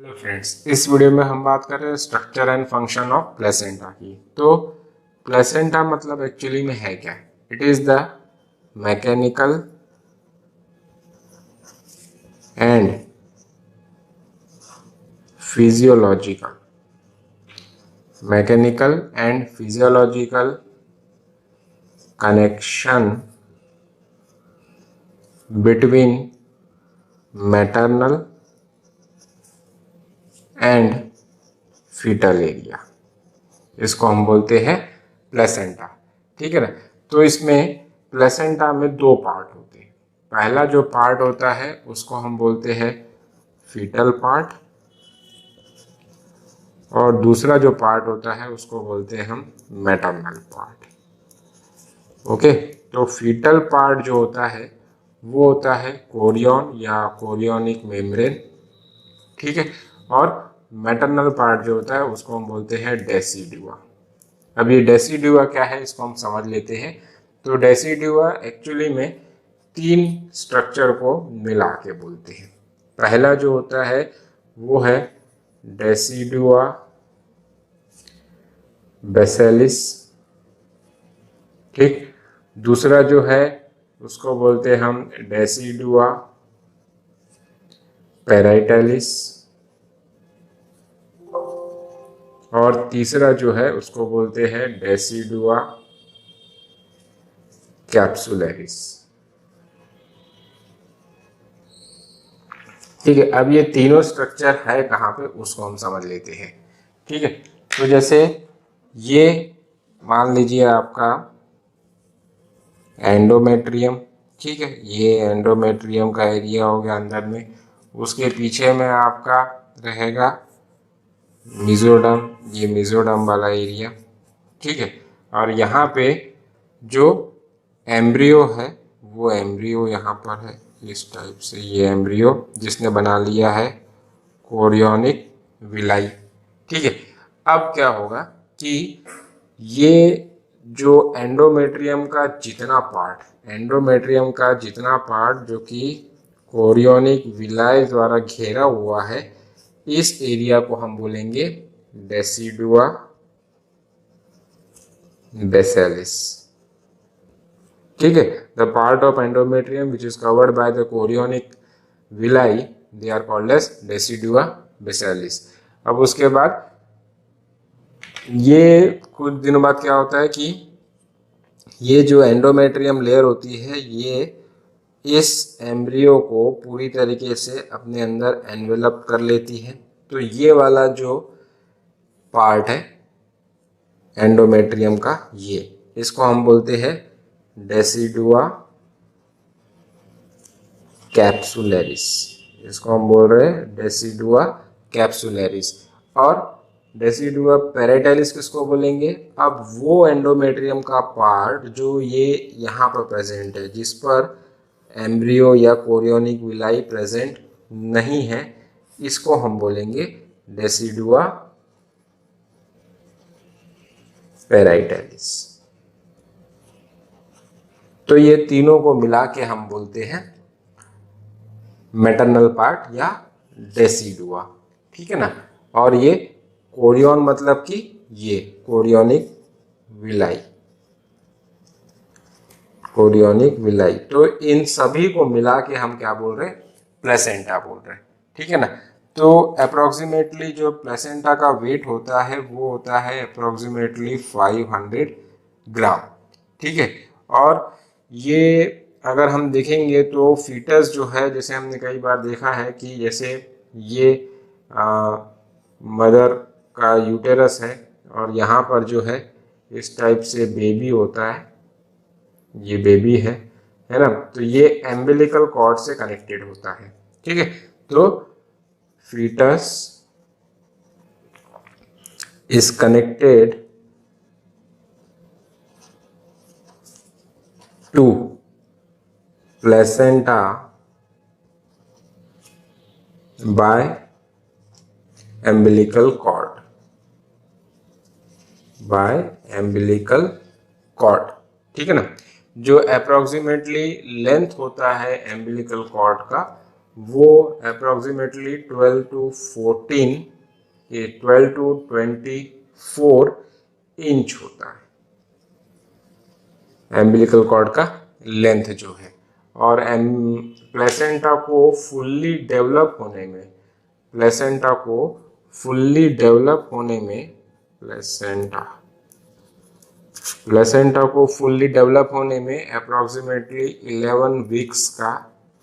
Hello friends, इस video में हम बात कर रहे हैं structure and function of placenta की। तो प्लेसेंटा मतलब एक्चुअली में है क्या? It is the mechanical and physiological connection between maternal and foetal area, इसको हम बोलते हैं प्लेसेंटा। ठीक है ना। तो इसमें प्लेसेंटा में दो पार्ट होते हैं। पहला जो पार्ट होता है उसको हम बोलते हैं फीटल पार्ट, और दूसरा जो पार्ट होता है उसको बोलते हैं हम मैटरनल पार्ट। ओके, तो फीटल पार्ट जो होता है वो होता है कोरियन या कोरियोनिक मेम्ब्रेन। ठीक है, और मैटरनल पार्ट जो होता है उसको हम बोलते हैं डेसिडुआ। अब ये डेसिडुआ क्या है इसको हम समझ लेते हैं। तो डेसिडुआ एक्चुअली में तीन स्ट्रक्चर को मिला के बोलते हैं। पहला जो होता है वो है डेसिडुआ बेसिलिस। ठीक, दूसरा जो है उसको बोलते हैं हम डेसिडुआ पेराइटलिस, और तीसरा जो है उसको बोलते हैं डेसिडुआ कैप्सुलरिस। ठीक है, अब ये तीनों स्ट्रक्चर है कहाँ पे उसको हम समझ लेते हैं। ठीक है, तो जैसे ये मान लीजिए आपका एंडोमेट्रियम। ठीक है, ये एंडोमेट्रियम का एरिया हो गया अंदर में। उसके पीछे में आपका रहेगा मिजोडम, ये मिजोडम वाला एरिया। ठीक है, और यहाँ पे जो एम्ब्रियो है वो एम्ब्रियो यहाँ पर है इस टाइप से। ये एम्ब्रियो जिसने बना लिया है कोरियोनिक विलाई। ठीक है, अब क्या होगा कि ये जो एंडोमेट्रियम का जितना पार्ट जो कि कोरियोनिक विलाई द्वारा घेरा हुआ है, इस एरिया को हम बोलेंगे डेसिडुआ बेसिलिस। ठीक है, the part of endometrium which is covered by the chorionic villi they are called as decidua basalis. अब उसके बाद ये कुछ दिनों बाद क्या होता है कि ये जो एंडोमेट्रियम लेयर होती है ये इस एम्ब्रियो को पूरी तरीके से अपने अंदर एनवेलप कर लेती है। तो ये वाला जो पार्ट है एंडोमेट्रियम का, ये इसको हम बोलते हैं डेसिडुआ कैप्सुलरिस। इसको हम बोल रहे हैं डेसिडुआ कैप्सुलरिस। और डेसिडुआ पेराइटलिस किसको बोलेंगे? अब वो एंडोमेट्रियम का पार्ट जो ये यहाँ पर प्रेजेंट है, जिस पर एम्ब्रियो या कोरियोनिक विलाई प्रेजेंट नहीं है, इसको हम बोलेंगे डेसिडुआ पेराइटलिस। तो ये तीनों को मिला के हम बोलते हैं मैटरनल पार्ट या डेसिडुआ। ठीक है ना। और ये कोरियन मतलब कि ये कोरियोनिक विलाई। तो इन सभी को मिला के हम क्या बोल रहे हैं? प्लेसेंटा बोल रहे हैं। ठीक है ना। तो अप्रोक्सीमेटली जो प्लेसेंटा का वेट होता है वो होता है अप्रोक्सीमेटली 500 ग्राम। ठीक है, और ये अगर हम देखेंगे तो फीटस जो है, जैसे हमने कई बार देखा है कि जैसे ये मदर का यूटेरस है और यहाँ पर जो है इस टाइप से बेबी होता है, ये बेबी है ना। तो ये एम्बिलिकल कॉर्ड से कनेक्टेड होता है। ठीक है, तो foetus is connected to placenta by umbilical cord, ठीक है ना। जो अप्रोक्सीमेटली लेंथ होता है एम्बिलिकल कॉर्ड का वो अप्रोक्सीमेटली 12 टू 14 ये 12 टू 24 इंच होता है एम्बिलिकल कॉर्ड का लेंथ जो है। और प्लेसेंटा को फुल्ली डेवलप होने में प्लेसेंटा को फुल्ली डेवलप होने में प्लेसेंटा को फुल्ली डेवलप होने में अप्रोक्सीमेटली 11 वीक्स का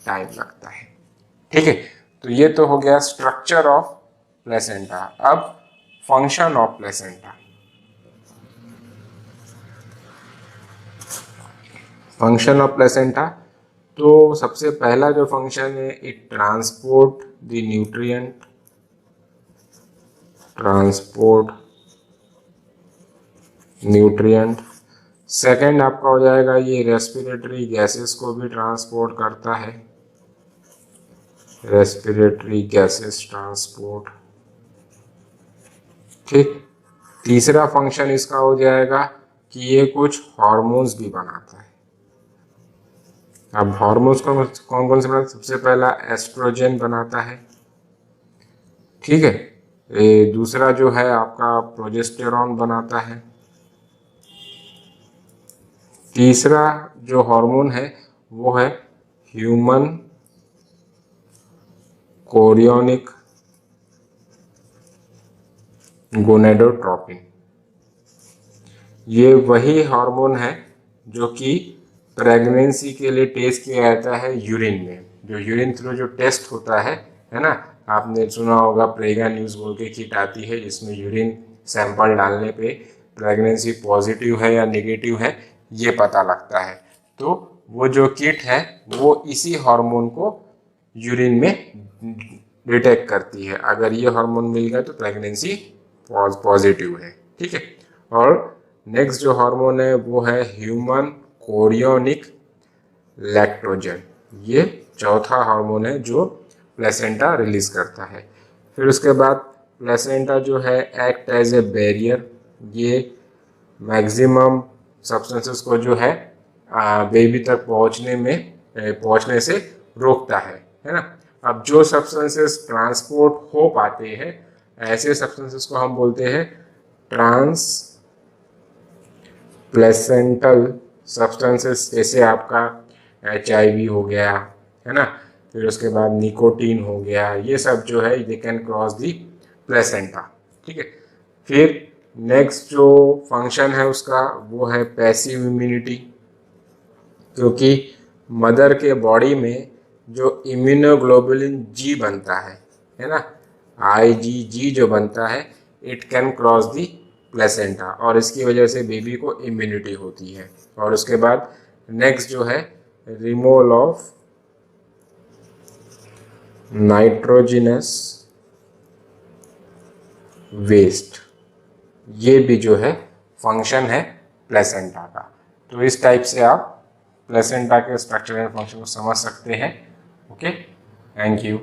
टाइम लगता है। ठीक है, तो ये तो हो गया स्ट्रक्चर ऑफ प्लेसेंटा। अब function of placenta. Function of placenta, तो सबसे पहला जो फंक्शन है, it transport the nutrient, second आपका हो जाएगा ये रेस्पिरेटरी गैसेस को भी ट्रांसपोर्ट करता है, रेस्पिरेटरी गैसेस ट्रांसपोर्ट। ठीक, तीसरा फंक्शन इसका हो जाएगा कि ये कुछ हार्मोन्स भी बनाता है। अब हार्मोन्स कौन कौन से बनाता है? सबसे पहला एस्ट्रोजन बनाता है, ठीक है। ये दूसरा जो है आपका प्रोजेस्टेरॉन बनाता है। तीसरा जो हार्मोन है वो है ह्यूमन कोरियोनिक गोनेडोट्रोपिन। ये वही हार्मोन है जो कि प्रेगनेंसी के लिए टेस्ट किया जाता है यूरिन में। जो यूरिन थ्रू जो टेस्ट होता है ना, आपने सुना होगा प्रेगा न्यूज़ बोल के किट आती है जिसमें यूरिन सैंपल डालने पे प्रेगनेंसी पॉजिटिव है या नेगेटिव है ये पता लगता है। तो वो जो किट है वो इसी हार्मोन को यूरिन में डिटेक्ट करती है। अगर ये हार्मोन मिल गया तो प्रेगनेंसी पॉजिटिव है, ठीक है। और नेक्स्ट जो हार्मोन है वो है ह्यूमन कोरियोनिक लैक्टोजन। ये चौथा हार्मोन है जो प्लेसेंटा रिलीज करता है। फिर उसके बाद प्लेसेंटा जो है एक्ट एज ए बैरियर, ये मैक्सिमम सब्सटेंसेस को जो है बेबी तक पहुंचने से रोकता है ना। अब जो सब्सटेंसेस ट्रांसपोर्ट हो पाते हैं ऐसे सब्सटेंसेस को हम बोलते हैं ट्रांस प्लेसेंटल सब्सटेंसेस, जैसे आपका HIV हो गया है ना, फिर उसके बाद निकोटीन हो गया, ये सब जो है they can cross the placenta, ठीक है। फिर नेक्स्ट जो फंक्शन है उसका वो है पैसिव इम्यूनिटी, क्योंकि मदर के बॉडी में जो इम्यूनोग्लोबुलिन G बनता है ना, IgG जो बनता है, it can cross the placenta और इसकी वजह से बेबी को इम्यूनिटी होती है। और उसके बाद नेक्स्ट जो है रिमूवल ऑफ नाइट्रोजिनस वेस्ट, ये भी जो है फंक्शन है प्लेसेंटा का। तो इस टाइप से आप प्लेसेंटा के स्ट्रक्चर एंड फंक्शन को समझ सकते हैं। Okay, thank you.